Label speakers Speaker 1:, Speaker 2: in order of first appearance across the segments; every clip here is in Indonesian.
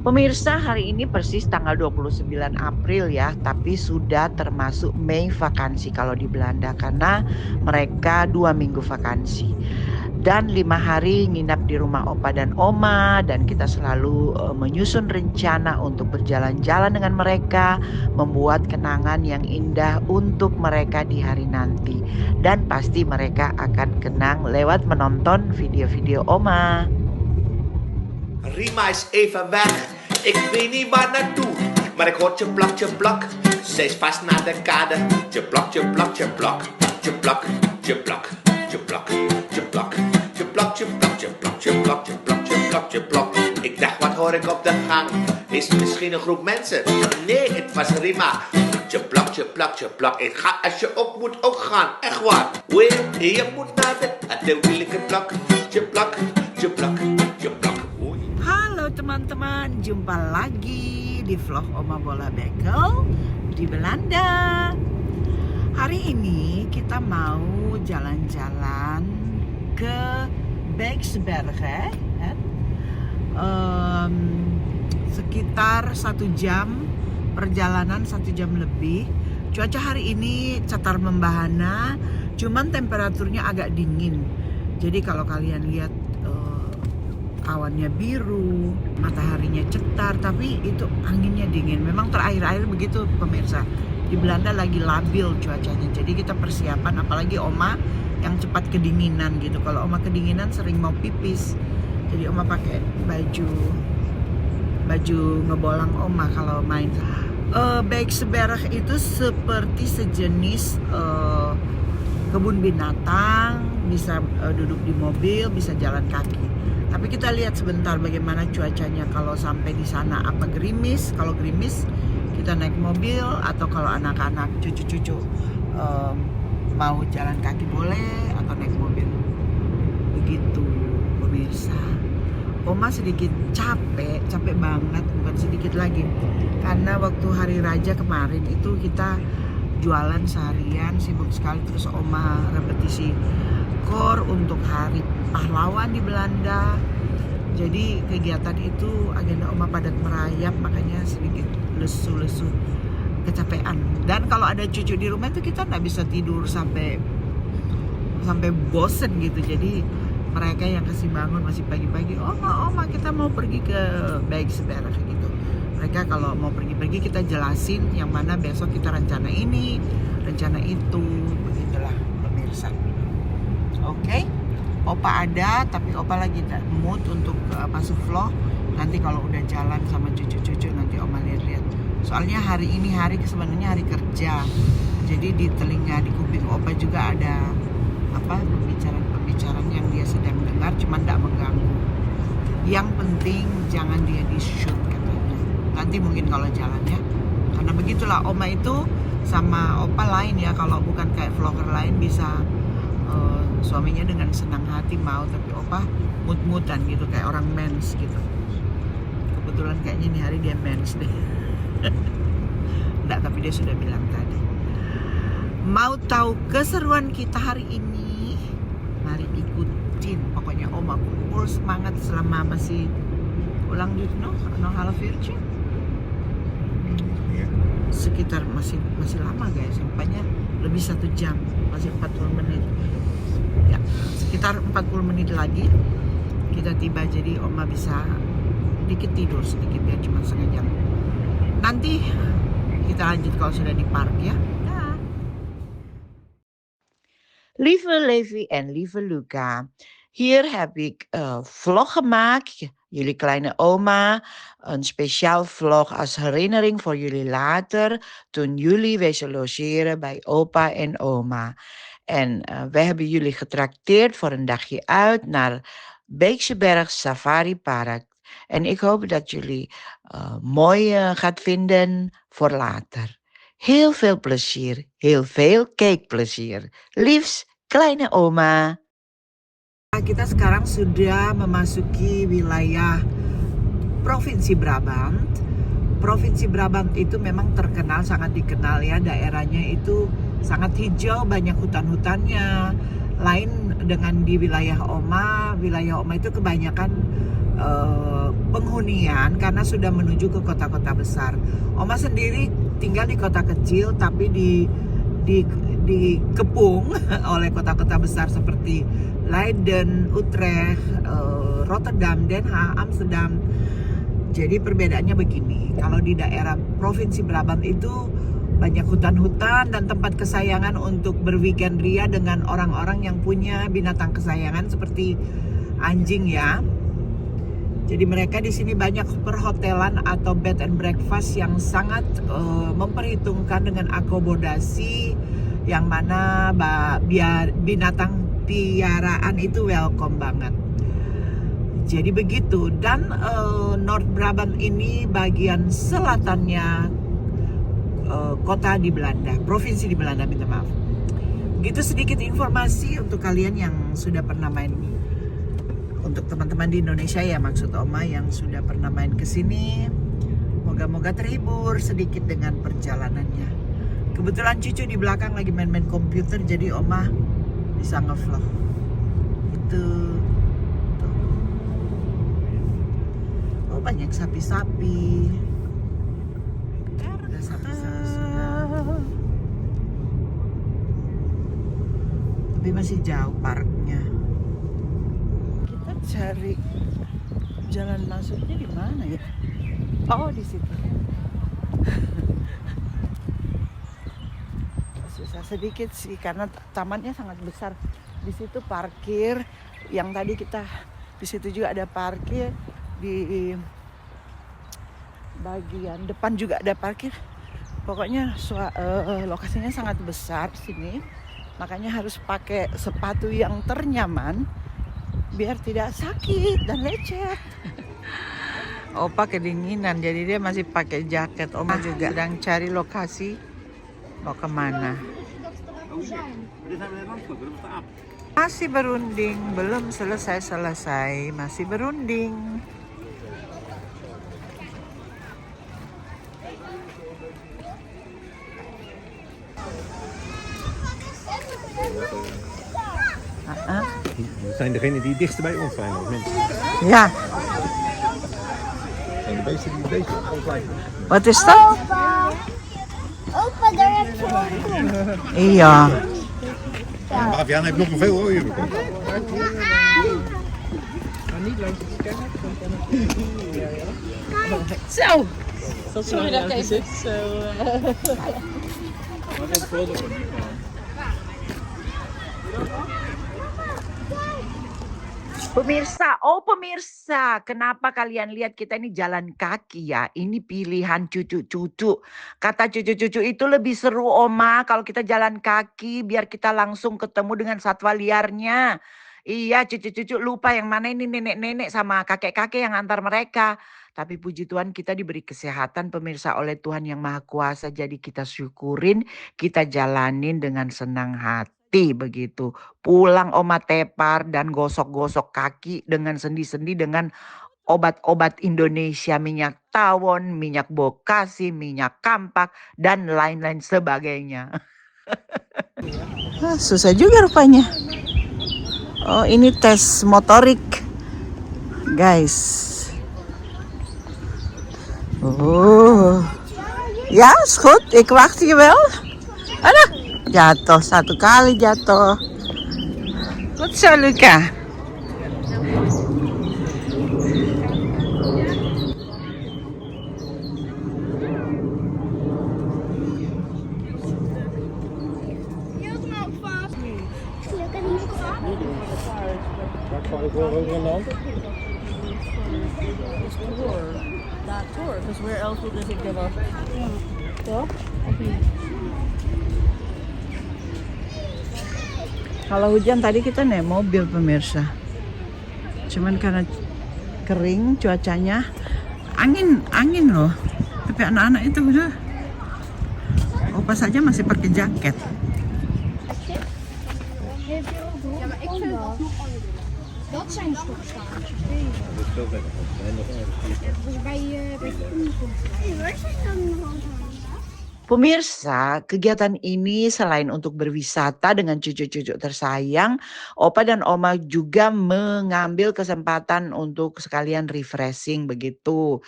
Speaker 1: Pemirsa, hari ini persis tanggal 29 April ya, tapi sudah termasuk Mei vakansi kalau di Belanda karena mereka 2 minggu vakansi. Dan 5 hari nginap di rumah opa dan oma dan kita selalu menyusun rencana untuk berjalan-jalan dengan mereka, membuat kenangan yang indah untuk mereka di hari nanti. Dan pasti mereka akan kenang lewat menonton video-video oma.
Speaker 2: Rima is even weg, ik weet niet waar naartoe. Maar ik hoor tjeplak, tjeplak, ze is vast naar de kade. Tjeplak, tjeplak, tjeplak, tjeplak, tjeplak, tjeplak, tjeplak, tjeplak, tjeplak, tjeplak, tjeplak, tjeplak, tjeplak, tjeplak. Ik dacht, wat hoor ik op de gang? Is het misschien een groep mensen? Nee, het was Rima. Tjeplak, tjeplak, tjeplak. Ik ga als je op moet ook gaan, echt waar. Wee, je moet naar de wielijke plak. Tjeplak, tjeplak, tjeplak.
Speaker 1: Halo teman-teman, jumpa lagi di vlog Oma Bola Bekel di Belanda. Hari ini kita mau jalan-jalan ke Bijksbergen, sekitar 1 jam perjalanan, 1 jam lebih. Cuaca hari ini catar membahana, cuman temperaturnya agak dingin. Jadi kalau kalian lihat awannya biru, mataharinya cetar, tapi itu anginnya dingin. Memang terakhir-akhir begitu pemirsa. Di Belanda lagi labil cuacanya. Jadi kita persiapan, apalagi Oma yang cepat kedinginan gitu. Kalau Oma kedinginan sering mau pipis. Jadi Oma pakai baju ngebolang Oma kalau main. Bijksbergen itu seperti sejenis kebun binatang, bisa duduk di mobil, bisa jalan kaki. Tapi kita lihat sebentar bagaimana cuacanya kalau sampai di sana, apa gerimis. Kalau gerimis kita naik mobil, atau kalau anak-anak cucu-cucu mau jalan kaki boleh, atau naik mobil. Begitu pemirsa. Oma sedikit capek banget, bukan sedikit lagi. Karena waktu hari Raja kemarin itu kita jualan seharian, sibuk sekali. Terus Oma repetisi kor untuk hari pahlawan di Belanda. Jadi kegiatan itu agenda Oma padat merayap, makanya sedikit lesu-lesu, kecapean. Dan kalau ada cucu di rumah itu kita nggak bisa tidur sampai bosen gitu. Jadi mereka yang kasih bangun masih pagi-pagi, Oma kita mau pergi ke Bijksbergen gitu. Mereka kalau mau pergi-pergi kita jelasin yang mana besok kita rencana ini, rencana itu, begitulah pemirsa. Oke, Opa ada, tapi Opa lagi mood untuk masuk vlog. Nanti kalau udah jalan sama cucu-cucu nanti Oma lihat-lihat. Soalnya hari ini sebenarnya hari kerja. Jadi di telinga, di kuping Opa juga ada pembicaraan yang dia sedang dengar, cuman tidak mengganggu. Yang penting jangan dia di shoot katanya. Nanti mungkin kalau jalan ya. Karena begitulah Oma itu sama Opa lain ya. Kalau bukan kayak vlogger lain bisa suaminya dengan senang hati mau, tapi Opa mut-mutan gitu kayak orang mens gitu. Kebetulan kayaknya ini hari dia mens deh. Enggak, tapi dia sudah bilang tadi. Mau tahu keseruan kita hari ini? Mari ikutin. Pokoknya Oma full semangat selama masih ulang no half virgin. Sekitar masih lama guys, sampainya lebih 1 jam, masih 40 menit. Ya, sekitar 40 menit lagi kita tiba, jadi Oma bisa dikit tidur sedikit ya, cuma setengah jam. Nanti kita lanjut kalau sudah di park ya. Lieve Levi en lieve Luca, hier heb ik vlog gemaakt. Jullie kleine oma, een speciaal vlog als herinnering voor jullie later, toen jullie wezen logeren bij opa en oma. En we hebben jullie getrakteerd voor een dagje uit naar Bijksbergen Safari Park. En ik hoop dat jullie mooi gaat vinden voor later. Heel veel plezier, heel veel kijkplezier. Liefs, kleine oma. Kita sekarang sudah memasuki wilayah Provinsi Brabant. Provinsi Brabant itu memang terkenal, sangat dikenal ya, daerahnya itu sangat hijau, banyak hutan-hutannya. Lain dengan di wilayah Oma itu kebanyakan penghunian karena sudah menuju ke kota-kota besar. Oma sendiri tinggal di kota kecil tapi dikepung oleh kota-kota besar seperti Leiden, Utrecht, Rotterdam, Den Haag, Amsterdam. Jadi perbedaannya begini, kalau di daerah Provinsi Brabant itu banyak hutan-hutan dan tempat kesayangan untuk berweekend ria dengan orang-orang yang punya binatang kesayangan seperti anjing ya. Jadi mereka di sini banyak perhotelan atau bed and breakfast yang sangat memperhitungkan dengan akomodasi yang mana binatang piaraan itu welcome banget. Jadi begitu, dan North Brabant ini bagian selatannya kota di Belanda, provinsi di Belanda, minta maaf. Begitu sedikit informasi untuk kalian yang sudah pernah main, untuk teman-teman di Indonesia ya maksud Oma yang sudah pernah main ke sini. Moga-moga terhibur sedikit dengan perjalanannya. Kebetulan cucu di belakang lagi main-main komputer, jadi Oma bisa ngevlog. Itu. Oh, banyak sapi-sapi. Ada sapi-sapi semua. Tapi masih jauh parknya. Kita cari jalan masuknya di mana ya? Oh, di situ. Susah sedikit sih karena tamannya sangat besar. Di situ parkir, yang tadi kita di situ juga ada parkir, di bagian depan juga ada parkir. Pokoknya lokasinya sangat besar sini, makanya harus pakai sepatu yang ternyaman biar tidak sakit dan lecet. Opa kedinginan, jadi dia masih pakai jaket. Oma juga sedang cari lokasi mau kemana. Masih berunding, belum selesai, masih berunding.
Speaker 3: We zijn degene die het dichtst bij ons zijn als mensen.
Speaker 1: Ja.
Speaker 3: En de beesten die het beestje op ons lijken.
Speaker 1: Wat is dat?
Speaker 4: Opa, daar heb je ook.
Speaker 1: Ja.
Speaker 3: Baviaan heeft nog een veel rooier bekomen.
Speaker 1: Zo.
Speaker 5: Sorry dat ik even zo.
Speaker 1: Pemirsa, kenapa kalian lihat kita ini jalan kaki ya? Ini pilihan cucu-cucu. Kata cucu-cucu itu lebih seru Oma kalau kita jalan kaki biar kita langsung ketemu dengan satwa liarnya. Iya, cucu-cucu lupa yang mana ini nenek-nenek sama kakek-kakek yang antar mereka. Tapi puji Tuhan kita diberi kesehatan pemirsa oleh Tuhan yang Maha Kuasa. Jadi kita syukurin, kita jalanin dengan senang hati begitu. Pulang Oma tepar dan gosok-gosok kaki dengan sendi-sendi dengan obat-obat Indonesia, minyak tawon, minyak bokasi, minyak kampak, dan lain-lain sebagainya. Susah juga rupanya. Oh, ini tes motorik, guys. Oh, ja, is goed. Ik wacht hier wel. Ada, jatuh satu kali jatuh. Goed zo, Luca.
Speaker 5: That tour, because where else would they give us?
Speaker 1: Kalau hujan tadi kita naik mobil pemirsa. Cuman karena kering cuacanya, angin loh. Tapi anak-anak itu udah, Opa saja masih pakai jaket.
Speaker 4: Dat zijn stokstaartjes. Dat is bij schoenenkomt. Hey, waar zijn dan de handhaven?
Speaker 1: Pemirsa, kegiatan ini selain untuk berwisata dengan cucu-cucu tersayang, Opa dan Oma juga mengambil kesempatan untuk sekalian refreshing begitu.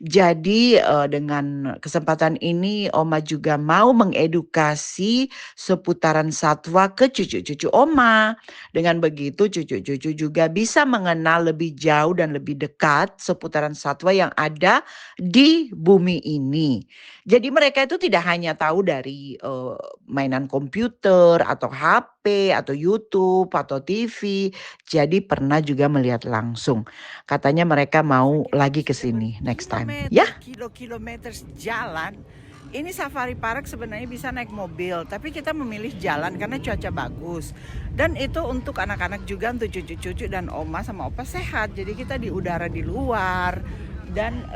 Speaker 1: Jadi dengan kesempatan ini Oma juga mau mengedukasi seputaran satwa ke cucu-cucu Oma. Dengan begitu cucu-cucu juga bisa mengenal lebih jauh dan lebih dekat seputaran satwa yang ada di bumi ini. Jadi mereka itu tidak hanya tahu dari mainan komputer atau HP atau YouTube atau TV. Jadi pernah juga melihat langsung. Katanya mereka mau lagi ke sini next time. Ya? Kilometer jalan. Ini safari park sebenarnya bisa naik mobil, tapi kita memilih jalan karena cuaca bagus. Dan itu untuk anak-anak juga, untuk cucu-cucu dan Oma sama Opa sehat. Jadi kita di udara di luar. Dan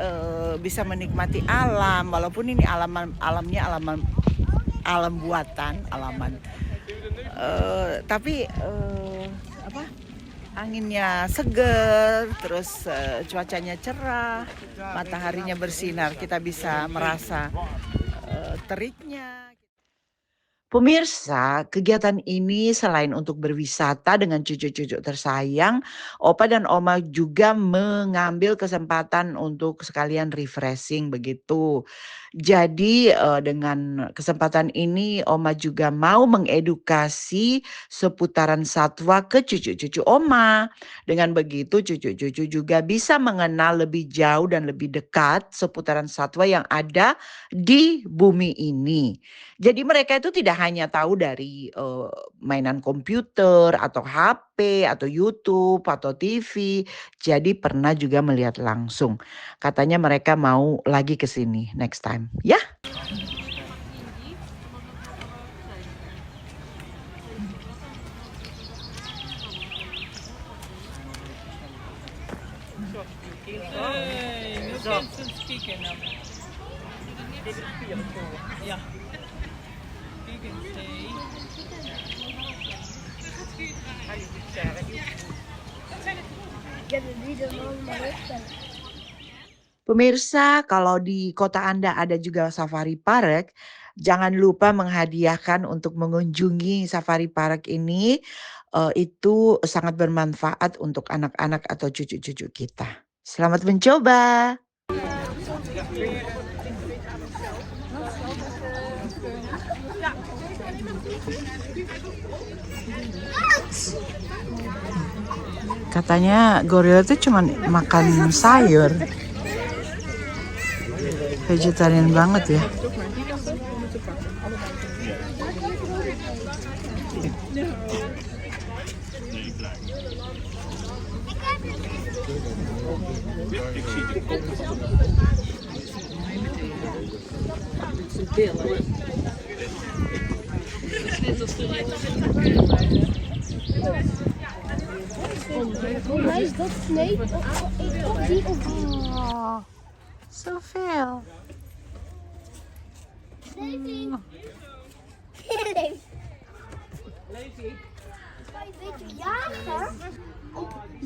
Speaker 1: bisa menikmati alam, walaupun ini alamnya alam buatan, tapi anginnya seger, terus cuacanya cerah, mataharinya bersinar, kita bisa merasa teriknya. Pemirsa, kegiatan ini selain untuk berwisata dengan cucu-cucu tersayang, Opa dan Oma juga mengambil kesempatan untuk sekalian refreshing begitu. Jadi dengan kesempatan ini Oma juga mau mengedukasi seputaran satwa ke cucu-cucu Oma. Dengan begitu cucu-cucu juga bisa mengenal lebih jauh dan lebih dekat seputaran satwa yang ada di bumi ini. Jadi mereka itu tidak hanya tahu dari mainan komputer atau HP atau YouTube atau TV. Jadi pernah juga melihat langsung. Katanya mereka mau lagi ke sini next time. Ya? Pemirsa, kalau di kota Anda ada juga safari park, jangan lupa menghadiahkan untuk mengunjungi safari park ini. Itu sangat bermanfaat untuk anak-anak atau cucu-cucu kita. Selamat mencoba. Katanya gorila itu cuma makan sayur. Vegetarian banget ya.
Speaker 4: Mij is dat nee of die of die.
Speaker 1: Oh, zoveel.
Speaker 4: Levi. Levi. Kan je een beetje jagen?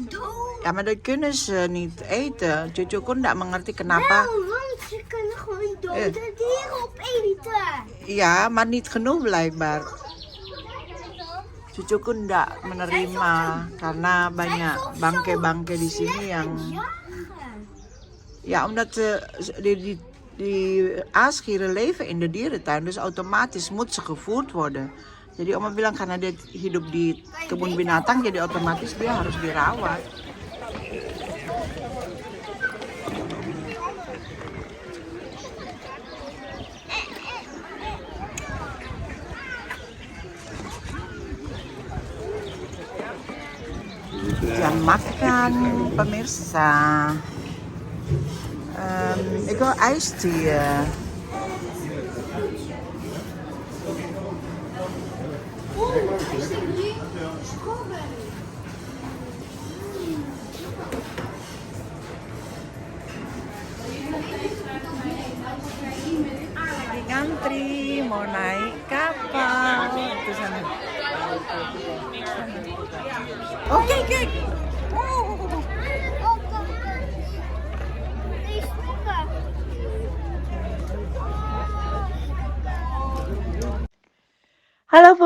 Speaker 4: Dood.
Speaker 1: Ja, maar dat kunnen ze niet eten. Cucu kon tidak mengerti kenapa.
Speaker 4: Nou, want ze kunnen gewoon dode dieren opeten.
Speaker 1: Ja, maar niet genoeg blijkbaar. Cucuku enggak menerima karena banyak bangke-bangke di sini yang ja, omdat die aasgieren leven in de dierentuin, dus automatisch moet ze gevoerd worden. Jadi Oma bilang karena dia hidup di kebun binatang, jadi otomatis dia harus dirawat. Jam makan pemirsa. Ik wil ijsthee. Lagi ngantri mau naik kapal itu sana. Oke, kijk.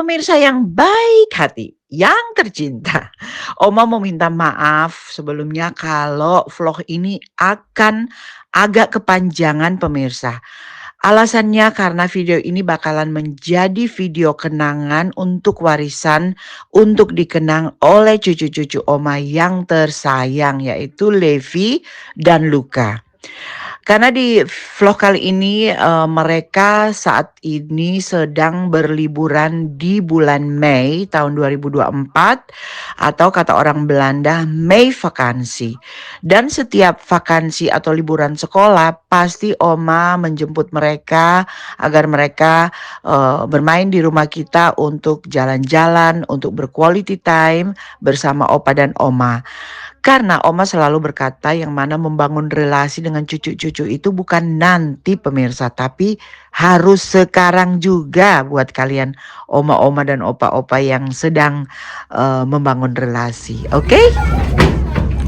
Speaker 1: pemirsa yang baik hati, yang tercinta, Oma mau minta maaf sebelumnya kalau vlog ini akan agak kepanjangan pemirsa. Alasannya karena video ini bakalan menjadi video kenangan untuk warisan untuk dikenang oleh cucu-cucu Oma yang tersayang yaitu Levi dan Luka. Karena di vlog kali ini mereka saat ini sedang berliburan di bulan Mei tahun 2024 atau kata orang Belanda Mei vakansi. Dan setiap vakansi atau liburan sekolah pasti Oma menjemput mereka agar mereka bermain di rumah kita untuk jalan-jalan, untuk berquality time bersama Opa dan Oma. Karena Oma selalu berkata yang mana membangun relasi dengan cucu-cucu itu bukan nanti pemirsa, tapi harus sekarang juga buat kalian oma-oma dan opa-opa yang sedang membangun relasi. Oke?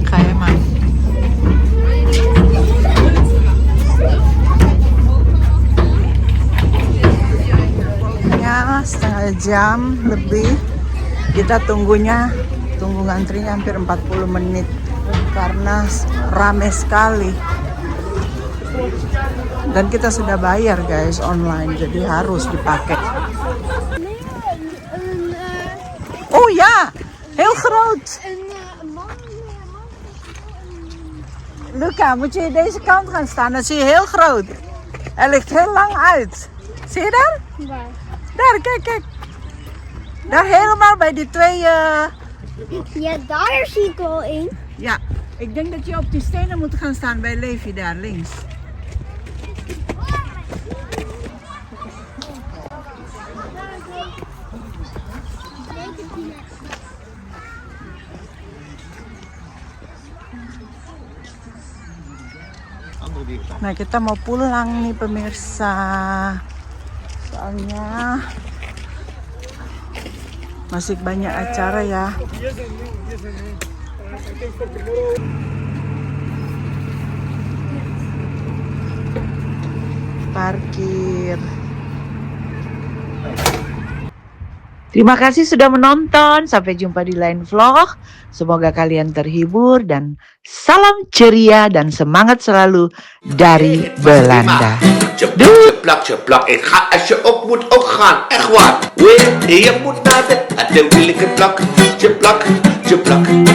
Speaker 1: Kayak emang. Ya, setengah jam lebih kita tunggu ngantrinya hampir 40 menit karena rame sekali dan kita sudah bayar guys online jadi harus dipakai. Oh ja, heel groot. Luca, moet je deze kant gaan staan, dan zie je heel groot. Hij ligt heel lang uit. Zie je daar?
Speaker 4: Waar?
Speaker 1: Daar, kijk. Daar helemaal bij die twee...
Speaker 4: Ja, daar zie ik wel één.
Speaker 1: Ja, ik denk dat je op die stenen moet gaan staan bij Levi daar links. Nah, kita mau pulang nih pemirsa. Soalnya masih banyak acara ya. Parkir. Terima kasih sudah menonton. Sampai jumpa di lain vlog. Semoga kalian terhibur dan salam ceria dan semangat selalu dari Belanda.
Speaker 2: Jeplak, jeplak. Als je op moet, ook gaan. Echt waar. Je moet naar de willekeplak. Jeplak, jeplak.